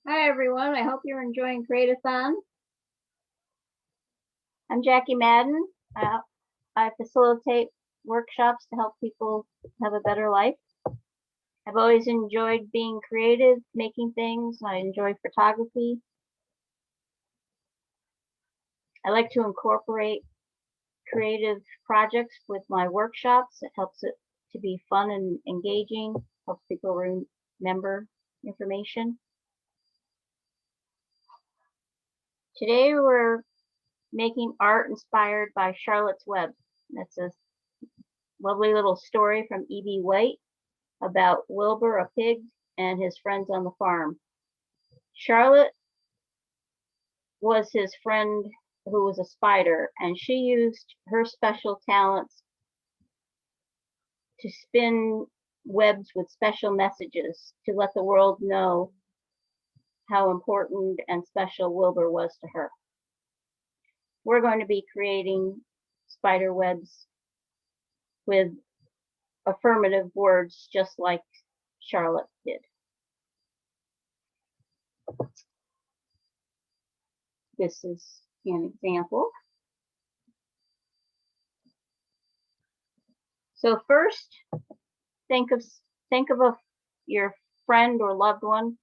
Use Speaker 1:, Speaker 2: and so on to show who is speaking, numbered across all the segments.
Speaker 1: Hi everyone, I hope you're enjoying Create-a-thon. I'm Jackie Madden. I facilitate workshops to help people have a better life. I've always enjoyed being creative, making things. I enjoy photography. I like to incorporate creative projects with my workshops. It helps it to be fun and engaging, helps people remember information. Today we're making art inspired by Charlotte's Web. That's a lovely little story from E.B. White about Wilbur, a pig, and his friends on the farm. Charlotte was his friend who was a spider, and she used her special talents to spin webs with special messages to let the world know how important and special Wilbur was to her. We're going to be creating spider webs with affirmative words just like Charlotte did. This is an example. So first, think of your friend or loved one,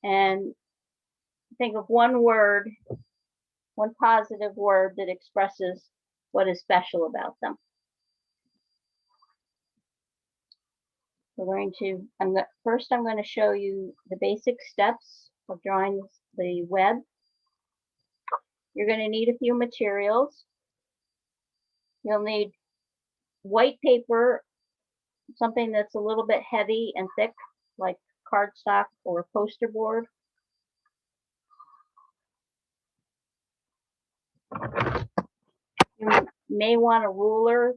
Speaker 1: and think of one word, one positive word that expresses what is special about them. First I'm going to show you the basic steps of drawing the web. You're going to need a few materials. You'll need white paper, something that's a little bit heavy and thick, like cardstock or poster board. You may want a ruler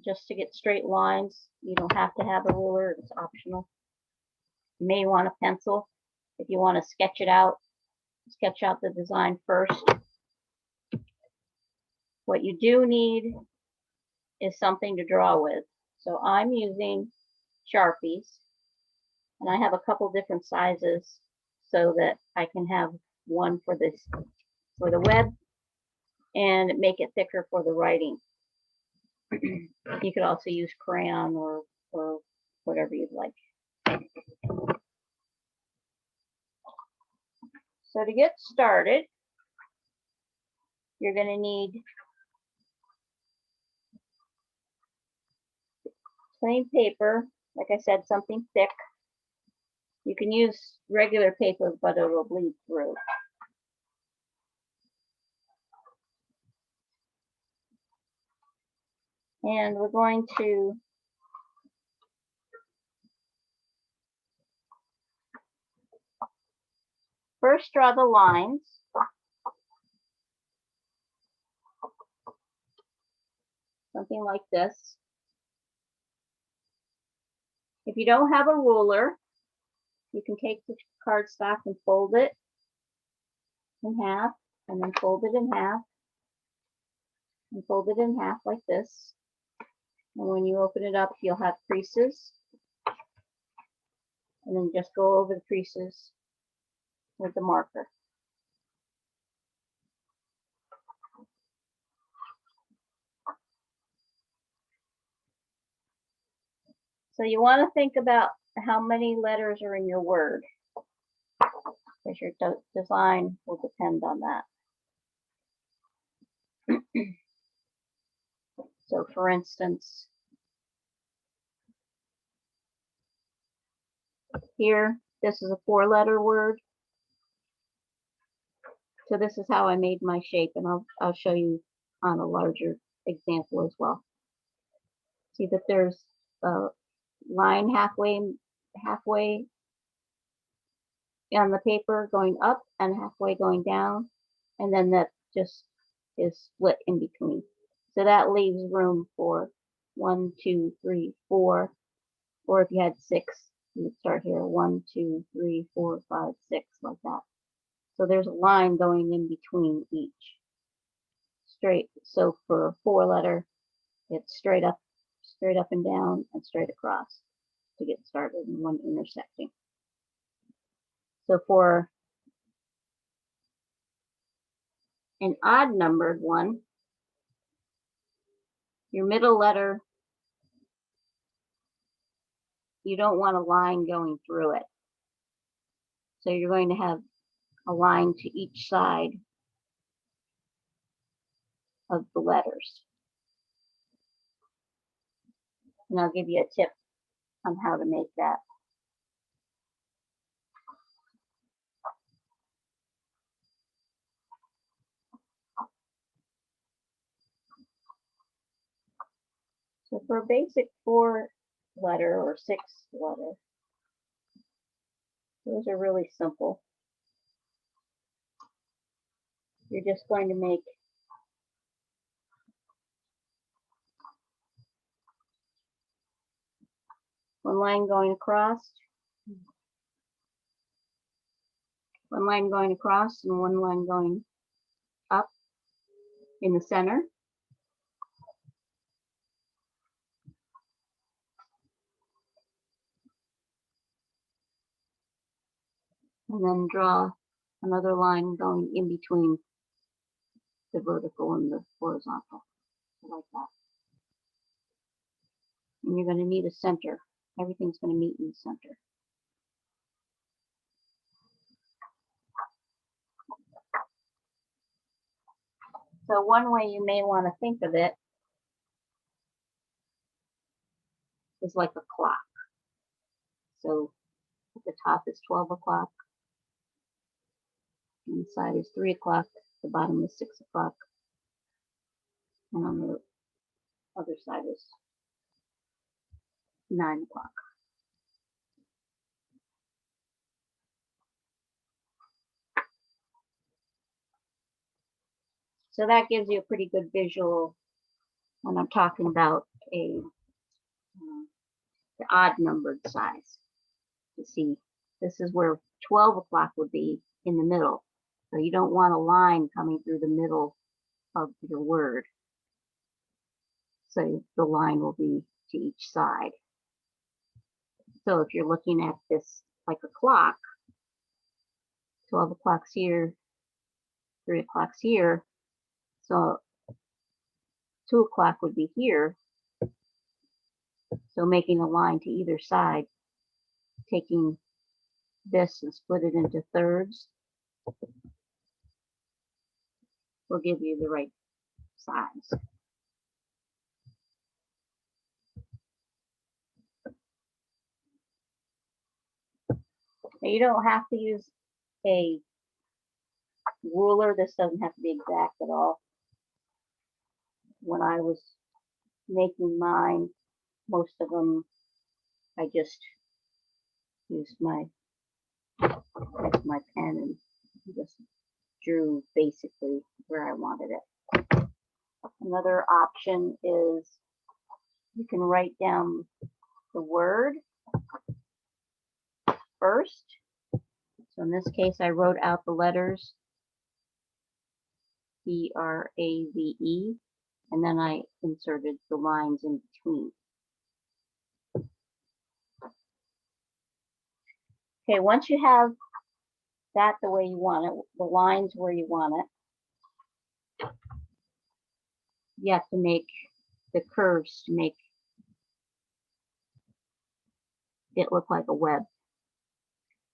Speaker 1: just to get straight lines. You don't have to have a ruler, it's optional. You may want a pencil if you want to sketch out the design first. What you do need is something to draw with. So I'm using Sharpies, and I have a couple different sizes so that I can have one for the web and make it thicker for the writing. You could also use crayon or whatever you'd like. So to get started, you're going to need plain paper, like I said, something thick. You can use regular paper, but it will bleed through. And we're going to first draw the lines. Something like this. If you don't have a ruler, you can take the cardstock and fold it in half, and then fold it in half, and fold it in half like this. And when you open it up, you'll have creases. And then just go over the creases with the marker. So you want to think about how many letters are in your word, because your design will depend on that. So for instance, here, this is a 4-letter word. So this is how I made my shape, and I'll show you on a larger example as well. See that there's a line halfway on the paper going up and halfway going down, and then that just is split in between. So that leaves room for 1, 2, 3, 4, or if you had 6, you would start here 1, 2, 3, 4, 5, 6, like that. So there's a line going in between each. Straight. So for a 4-letter, it's straight up and down, and straight across to get started, and one intersecting. So for an odd numbered one, your middle letter, you don't want a line going through it. So you're going to have a line to each side of the letters. And I'll give you a tip on how to make that. So for a basic 4-letter or 6-letter, those are really simple. You're just going to make one line going across, one line going across, and one line going up in the center. And then draw another line going in between the vertical and the horizontal, like that. And you're going to need a center. Everything's going to meet in the center. So one way you may want to think of it is like a clock. So at the top is 12 o'clock, on the side is 3 o'clock, the bottom is 6 o'clock, and on the other side is 9 o'clock. So that gives you a pretty good visual when I'm talking about the odd numbered size. You see, this is where 12 o'clock would be in the middle. So you don't want a line coming through the middle of your word. So the line will be to each side. So if you're looking at this like a clock, 12 o'clock's here, 3 o'clock's here, so 2 o'clock would be here. So making a line to either side, taking this and split it into thirds will give you the right size. Now you don't have to use a ruler. This doesn't have to be exact at all. When I was making mine, most of them, I just used my pen and just drew basically where I wanted it. Another option is you can write down the word first. So in this case, I wrote out the letters B-R-A-V-E, and then I inserted the lines in between. Okay, once you have that the way you want it, the lines where you want it, you have to make the curves to make it look like a web.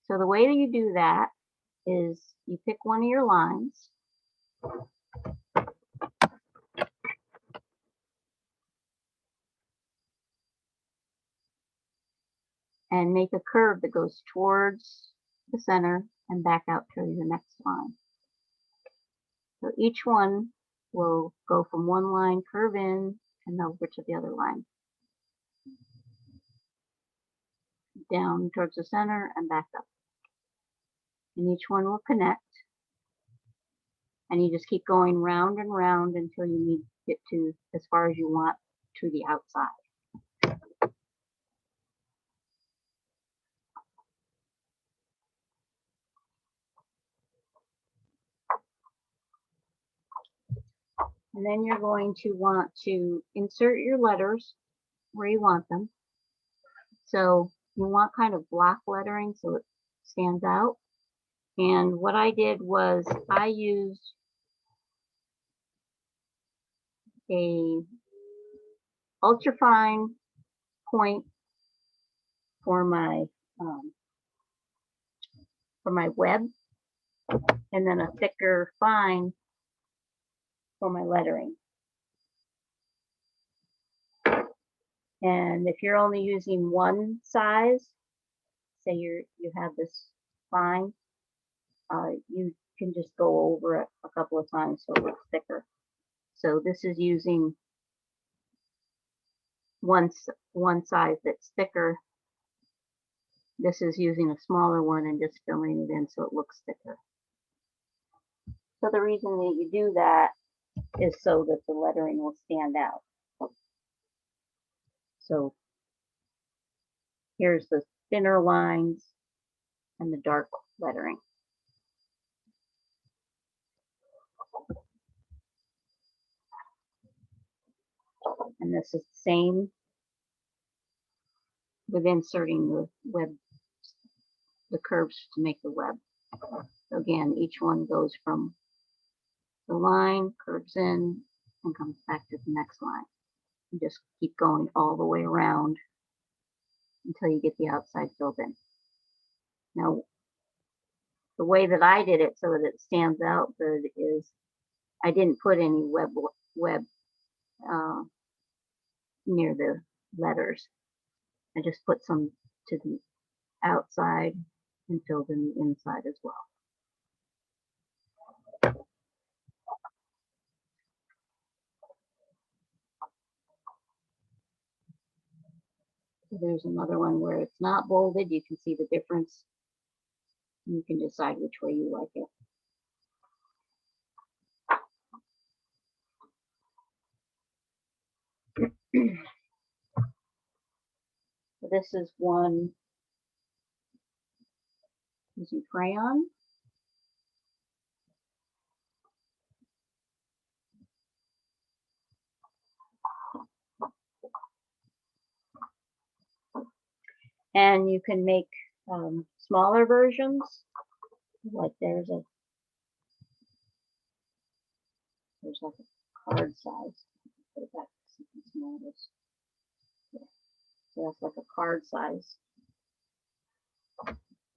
Speaker 1: So the way that you do that is you pick one of your lines, and make a curve that goes towards the center and back out to the next line. So each one will go from one line, curve in, and over to the other line. Down towards the center and back up. And each one will connect. And you just keep going round and round until you get to as far as you want to the outside. And then you're going to want to insert your letters where you want them. So you want kind of block lettering so it stands out. And what I did was I used a ultrafine point for my web, and then a thicker fine for my lettering. And if you're only using one size, say you have this fine, you can just go over it a couple of times so it looks thicker. So this is using one size that's thicker. This is using a smaller one and just filling it in so it looks thicker. So the reason that you do that is so that the lettering will stand out. So here's the thinner lines and the dark lettering. And this is the same with inserting the web, the curves to make the web. So again, each one goes from the line, curves in, and comes back to the next line. You just keep going all the way around until you get the outside filled in. Now, the way that I did it so that it stands out good is I didn't put any web near the letters. I just put some to the outside and filled in the inside as well. So there's another one where it's not bolded. You can see the difference. You can decide which way you like it. So this is one using crayon. And you can make smaller versions. Like there's like a card size. Put it back to something smaller. Yeah. So that's like a card size.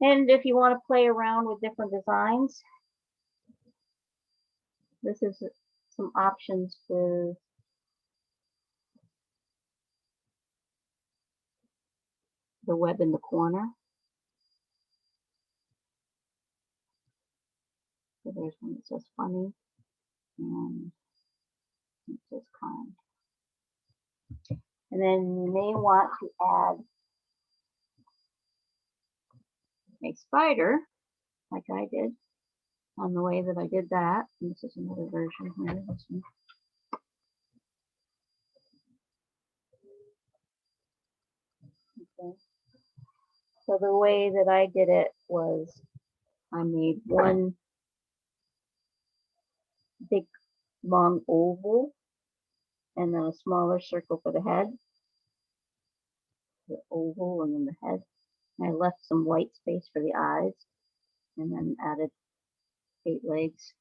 Speaker 1: And if you want to play around with different designs, this is some options for the web in the corner. So there's one that says funny and it says kind. And then you may want to add a spider, like I did, on the way that I did that. And this is another version here. This one. Okay. So the way that I did it was I made one big long oval and then a smaller circle for the head, the oval and then the head. And I left some white space for the eyes and then added 8 legs.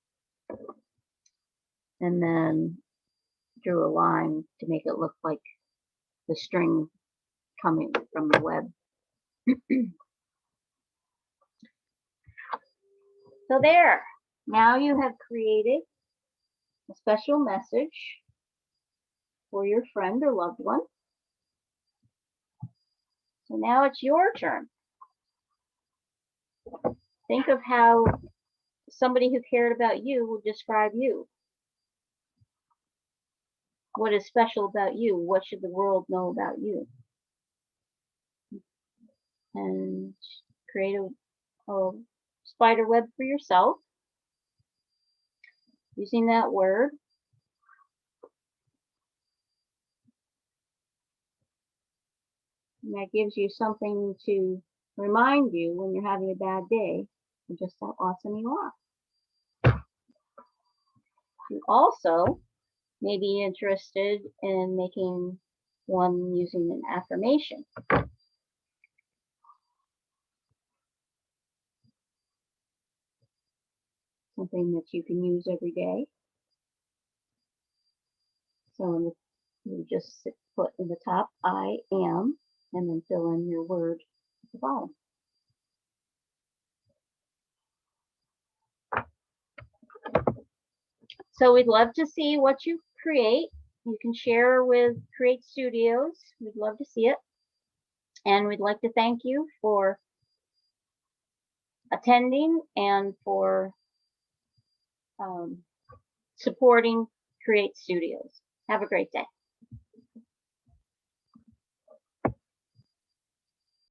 Speaker 1: And then drew a line to make it look like the string coming from the web. So there, now you have created a special message for your friend or loved one. So now it's your turn. Think of how somebody who cared about you would describe you. What is special about you? What should the world know about you? And create a spider web for yourself using that word. And that gives you something to remind you when you're having a bad day of just how awesome you are. You also may be interested in making one using an affirmation. something that you can use every day. So you just put in the top, I am, and then fill in your word at the bottom. So we'd love to see what you create. You can share with Create Studios. We'd love to see it. And we'd like to thank you for attending and for supporting Create Studios. Have a great day.